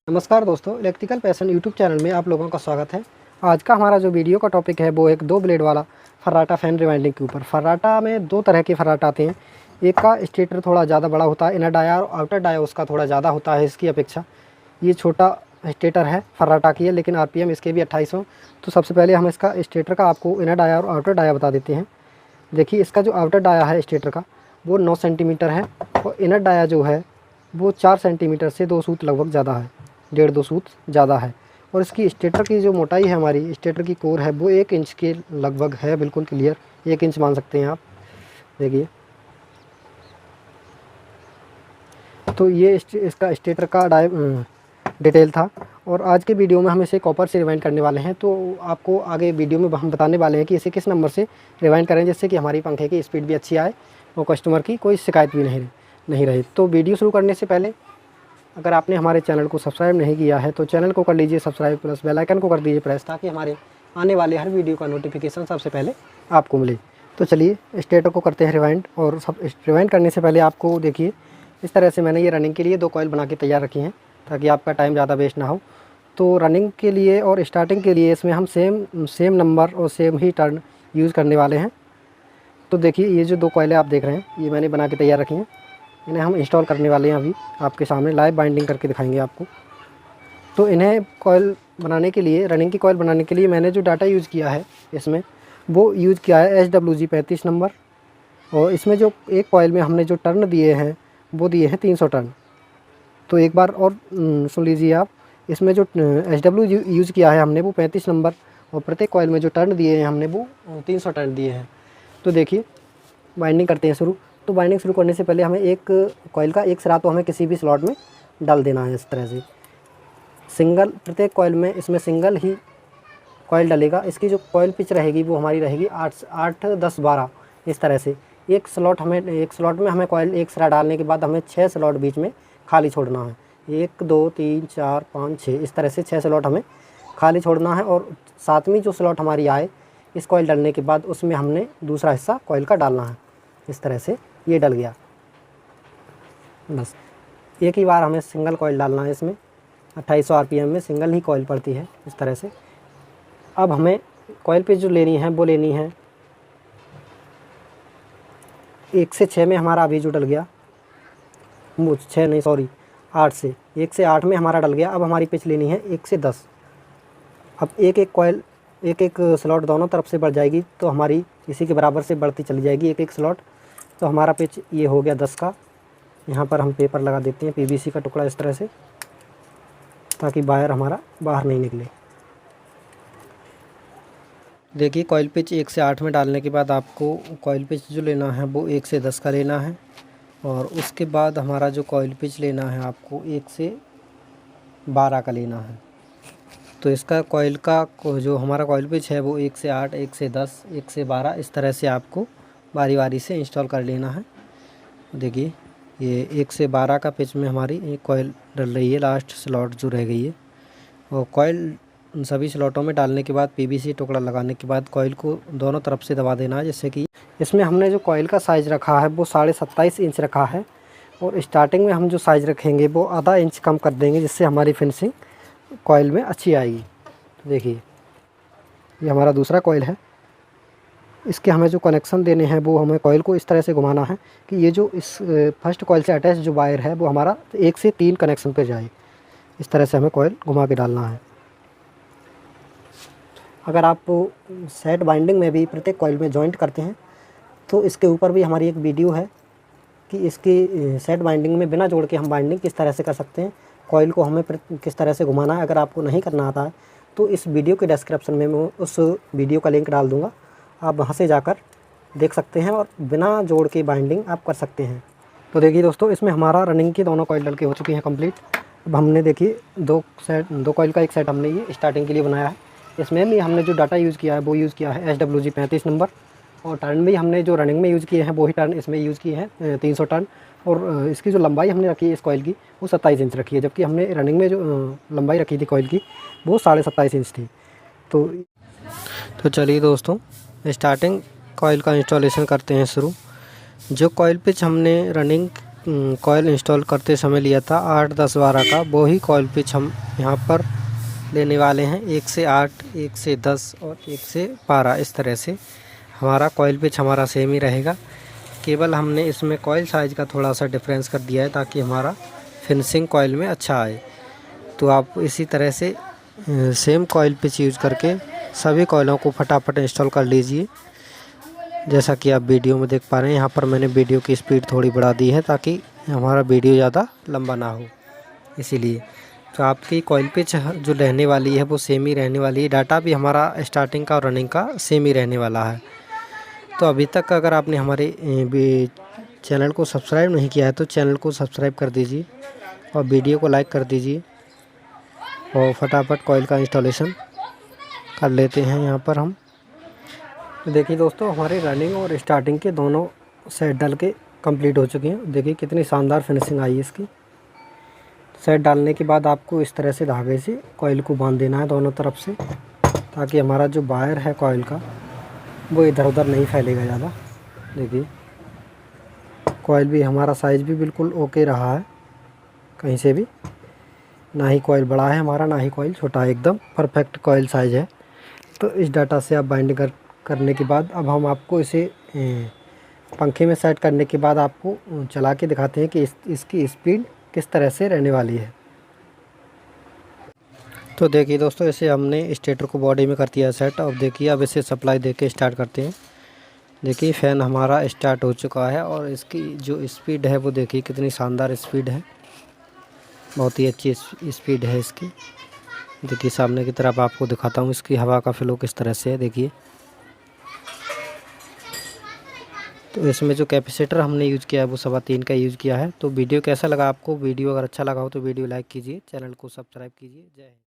नमस्कार दोस्तों, electrical passion YouTube channel में आप लोगों का स्वागत है। आज का हमारा जो वीडियो का टॉपिक है वो एक 2 ब्लेड वाला फर्राटा फ़ैन रिवाइंडिंग के ऊपर। फर्राटा में 2 तरह के फर्राटा आते हैं। एक का स्टेटर थोड़ा ज़्यादा बड़ा होता है, इनर डाया और आउटर डाया उसका थोड़ा ज़्यादा होता है इसकी अपेक्षा। ये छोटा स्टेटर है फर्राटा की है, लेकिन आरपीएम इसके भी 2800। तो सबसे पहले हम इसका स्टेटर का आपको इनर डाया और आउटर डाया बता देते हैं। देखिए, इसका जो आउटर डाया है स्टेटर का वो 9 सेंटीमीटर है और इनर डाया जो है वो 4 सेंटीमीटर से 2 सूत लगभग ज़्यादा है, 1.5-2 सूत ज़्यादा है। और इसकी स्टेटर की जो मोटाई है, हमारी स्टेटर की कोर है वो 1 इंच के लगभग है, बिल्कुल क्लियर 1 इंच मान सकते हैं आप। देखिए, तो ये इसका स्टेटर का डिटेल था। और आज के वीडियो में हम इसे कॉपर से रिवाइंड करने वाले हैं। तो आपको आगे वीडियो में हम बताने वाले हैं कि इसे किस नंबर से रिवाइंड करें जिससे कि हमारी पंखे की स्पीड भी अच्छी आए और कस्टमर की कोई शिकायत भी नहीं रहे। तो वीडियो शुरू करने से पहले अगर आपने हमारे चैनल को सब्सक्राइब नहीं किया है तो चैनल को कर लीजिए सब्सक्राइब, प्लस बेल आइकन को कर दीजिए प्रेस, ताकि हमारे आने वाले हर वीडियो का नोटिफिकेशन सबसे पहले आपको मिले। तो चलिए स्टेटर को करते हैं रिवाइंड। और सब रिवाइंड करने से पहले आपको देखिए, इस तरह से मैंने ये रनिंग के लिए 2 कॉइल बना के तैयार रखी हैं ताकि आपका टाइम ज़्यादा वेस्ट ना हो। तो रनिंग के लिए और स्टार्टिंग के लिए इसमें हम सेम नंबर और सेम ही टर्न यूज़ करने वाले हैं। तो देखिए, ये जो 2 कॉइलें आप देख रहे हैं ये मैंने बना के तैयार रखी हैं। इन्हें हम इंस्टॉल करने वाले हैं, अभी आपके सामने लाइव बाइंडिंग करके दिखाएंगे आपको। तो इन्हें कॉइल बनाने के लिए, रनिंग की कॉइल बनाने के लिए मैंने जो डाटा यूज़ किया है इसमें वो यूज़ किया है SWG 35 नंबर। और इसमें जो एक कॉइल में हमने जो टर्न दिए हैं वो दिए हैं 300 टर्न। तो एक बार और सुन लीजिए आप, इसमें जो SW यूज़ किया है हमने वो 35 नंबर और प्रत्येक कॉइल में जो टर्न दिए हैं हमने वो 300 टर्न दिए हैं। तो देखिए, बाइंडिंग करते हैं शुरू। तो बाइंडिंग शुरू करने से पहले हमें एक कॉइल का एक सिरा तो हमें किसी भी स्लॉट में डाल देना है। इस तरह से सिंगल, प्रत्येक कॉइल में इसमें सिंगल ही कॉइल डलेगा। इसकी जो कॉइल पिच रहेगी वो हमारी रहेगी 8, 10, 12 इस तरह से। एक स्लॉट में हमें कॉइल एक सिरा डालने के बाद हमें 6 स्लॉट बीच में खाली छोड़ना है। 1, 2, 3, 4, 5, 6 इस तरह से 6 स्लॉट हमें खाली छोड़ना है। और 7वीं जो स्लॉट हमारी आए इस कॉइल डलने के बाद उसमें हमने दूसरा हिस्सा कॉइल का डालना है। इस तरह से ये डल गया। बस एक ही बार हमें सिंगल कॉइल डालना है। इसमें 2800 आरपीएम में सिंगल ही कॉइल पड़ती है इस तरह से। अब हमें कॉइल पे जो लेनी है वो लेनी है 1 से 6 में हमारा अभी जो डल गया, 6 नहीं सॉरी 8 से 1 से 8 में हमारा डल गया। अब हमारी पिच लेनी है 1 से 10। अब एक कॉइल, एक स्लॉट दोनों तरफ से बढ़ जाएगी तो हमारी इसी के बराबर से बढ़ती चली जाएगी एक स्लॉट। तो हमारा पिच ये हो गया 10 का। यहाँ पर हम पेपर लगा देते हैं, पीवीसी का टुकड़ा इस तरह से, ताकि वायर हमारा बाहर नहीं निकले। देखिए, कॉइल पिच 1 से 8 में डालने के बाद आपको कॉइल पिच जो लेना है वो 1 से 10 का लेना है। और उसके बाद हमारा जो कॉइल पिच लेना है आपको 1 से 12 का लेना है। तो इसका कॉइल का जो हमारा कॉइल पिच है वो 1 से 8, 1 से 10, 1 से 12 इस तरह से आपको बारी बारी से इंस्टॉल कर लेना है। देखिए, ये 1 से 12 का पिच में हमारी एक कॉइल डल रही है, लास्ट स्लॉट जो रह गई है। और कॉइल सभी स्लॉटों में डालने के बाद पीवीसी टुकड़ा लगाने के बाद कॉइल को दोनों तरफ से दबा देना है, जिससे कि इसमें हमने जो कॉइल का साइज़ रखा है वो 27.5 इंच रखा है। और स्टार्टिंग में हम जो साइज़ रखेंगे वो आधा इंच कम कर देंगे, जिससे हमारी फिनिशिंग कॉइल में अच्छी आएगी। तो देखिए, ये हमारा दूसरा कॉइल है। इसके हमें जो कनेक्शन देने हैं वो हमें कॉइल को इस तरह से घुमाना है कि ये जो इस फर्स्ट कॉइल से अटैच जो वायर है वो हमारा 1 से 3 कनेक्शन पे जाए। इस तरह से हमें कॉइल घुमा के डालना है। अगर आप सेट बाइंडिंग में भी प्रत्येक कॉइल में जॉइंट करते हैं तो इसके ऊपर भी हमारी एक वीडियो है कि इसकी सेट बाइंडिंग में बिना जोड़ के हम बाइंडिंग किस तरह से कर सकते हैं, कॉइल को हमें किस तरह से घुमाना है। अगर आपको नहीं करना आता है तो इस वीडियो के डिस्क्रिप्शन में मैं उस वीडियो का लिंक डाल दूँगा, आप वहाँ से जाकर देख सकते हैं और बिना जोड़ के बाइंडिंग आप कर सकते हैं। तो देखिए दोस्तों, इसमें हमारा रनिंग की दोनों कॉइल डल के हो चुकी हैं कंप्लीट। अब हमने देखिए 2 कॉइल का एक सेट हमने ये स्टार्टिंग के लिए बनाया है। इसमें भी हमने जो डाटा यूज़ किया है वो यूज़ किया है SWG 35 नंबर। और टर्न भी हमने जो रनिंग में यूज़ किए हैं वही टर्न इसमें यूज़ किए हैं 300 टर्न। और इसकी जो लंबाई हमने रखी है इस कॉइल की वो 27 इंच रखी है, जबकि हमने रनिंग में जो लंबाई रखी थी कॉइल की वो 27.5 इंच थी। तो चलिए दोस्तों, स्टार्टिंग कॉइल का इंस्टॉलेशन करते हैं शुरू। जो कॉइल पिच हमने रनिंग कॉइल इंस्टॉल करते समय लिया था 8, 10, 12 का, वो ही कॉइल पिच हम यहाँ पर लेने वाले हैं। 1 से 8, 1 से 10 और 1 से 12, इस तरह से हमारा कॉइल पिच हमारा सेम ही रहेगा। केवल हमने इसमें कॉइल साइज़ का थोड़ा सा डिफरेंस कर दिया है ताकि हमारा फिनिशिंग कॉइल में अच्छा आए। तो आप इसी तरह से सेम कॉइल पिच यूज़ करके सभी कॉइलों को फटाफट इंस्टॉल कर लीजिए। जैसा कि आप वीडियो में देख पा रहे हैं, यहाँ पर मैंने वीडियो की स्पीड थोड़ी बढ़ा दी है ताकि हमारा वीडियो ज़्यादा लंबा ना हो, इसीलिए। तो आपकी कॉइल पिच जो रहने वाली है वो सेम ही रहने वाली है। डाटा भी हमारा स्टार्टिंग का और रनिंग का सेम ही रहने वाला है। तो अभी तक अगर आपने हमारे चैनल को सब्सक्राइब नहीं किया है तो चैनल को सब्सक्राइब कर दीजिए और वीडियो को लाइक कर दीजिए और फटाफट कॉइल का इंस्टॉलेशन कर लेते हैं यहाँ पर हम। तो देखिए दोस्तों, हमारे रनिंग और स्टार्टिंग के दोनों सेट डाल के कंप्लीट हो चुके हैं। देखिए कितनी शानदार फिनिशिंग आई है इसकी। सेट डालने के बाद आपको इस तरह से धागे से कॉइल को बांध देना है दोनों तरफ से, ताकि हमारा जो वायर है कॉइल का वो इधर उधर नहीं फैलेगा ज़्यादा। देखिए कॉइल भी हमारा साइज़ भी बिल्कुल ओके रहा है, कहीं से भी ना ही कॉइल बड़ा है हमारा ना ही कॉइल छोटा है, एकदम परफेक्ट कॉइल साइज़ है। तो इस डाटा से आप बाइंड करने के बाद अब हम आपको इसे पंखे में सेट करने के बाद आपको चला के दिखाते हैं कि इसकी स्पीड किस तरह से रहने वाली है। तो देखिए दोस्तों, इसे हमने स्टेटर को बॉडी में कर दिया सेट। अब देखिए, अब इसे सप्लाई दे के स्टार्ट करते हैं। देखिए फ़ैन हमारा स्टार्ट हो चुका है और इसकी जो स्पीड है वो देखिए कितनी शानदार स्पीड है, बहुत ही अच्छी स्पीड है इसकी। देखिए सामने की तरफ आपको दिखाता हूँ इसकी हवा का फ्लो किस तरह से है। देखिए, तो इसमें जो कैपेसिटर हमने यूज़ किया है वो 3.25 का यूज़ किया है। तो वीडियो कैसा लगा आपको? वीडियो अगर अच्छा लगा हो तो वीडियो लाइक कीजिए, चैनल को सब्सक्राइब कीजिए। जय हिंद।